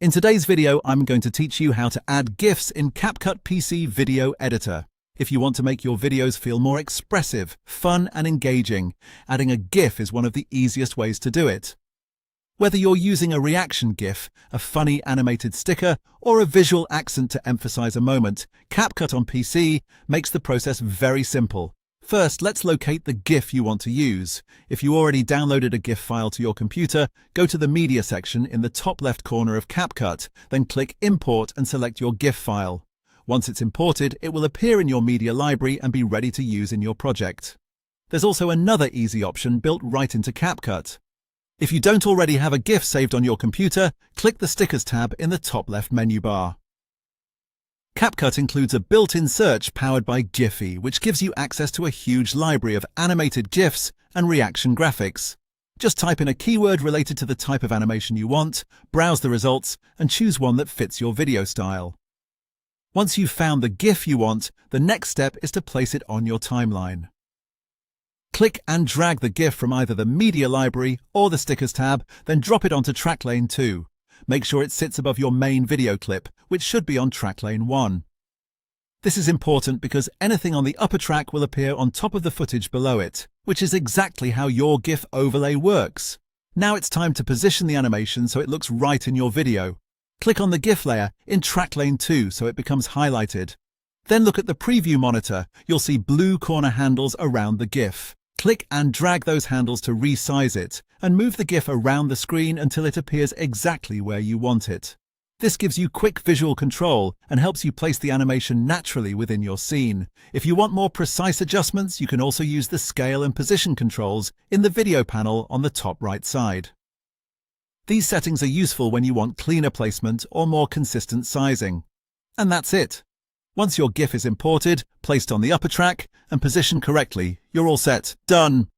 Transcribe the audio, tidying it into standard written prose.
In today's video, I'm going to teach you how to add GIFs in CapCut PC Video Editor. If you want to make your videos feel more expressive, fun, and engaging, adding a GIF is one of the easiest ways to do it. Whether you're using a reaction GIF, a funny animated sticker, or a visual accent to emphasize a moment, CapCut on PC makes the process very simple. First, let's locate the GIF you want to use. If you already downloaded a GIF file to your computer, go to the Media section in the top left corner of CapCut, then click Import and select your GIF file. Once it's imported, it will appear in your media library and be ready to use in your project. There's also another easy option built right into CapCut. If you don't already have a GIF saved on your computer, click the Stickers tab in the top left menu bar. CapCut includes a built-in search powered by Giphy, which gives you access to a huge library of animated GIFs and reaction graphics. Just type in a keyword related to the type of animation you want, browse the results, and choose one that fits your video style. Once you've found the GIF you want, the next step is to place it on your timeline. Click and drag the GIF from either the Media library or the Stickers tab, then drop it onto track lane 2. Make sure it sits above your main video clip, which should be on track lane 1. This is important because anything on the upper track will appear on top of the footage below it, which is exactly how your GIF overlay works. Now it's time to position the animation so it looks right in your video. Click on the GIF layer in track lane 2 so it becomes highlighted. Then look at the preview monitor. You'll see blue corner handles around the GIF. Click and drag those handles to resize it, and move the GIF around the screen until it appears exactly where you want it. This gives you quick visual control and helps you place the animation naturally within your scene. If you want more precise adjustments, you can also use the scale and position controls in the video panel on the top right side. These settings are useful when you want cleaner placement or more consistent sizing. And that's it. Once your GIF is imported, placed on the upper track, and positioned correctly, you're all set. Done!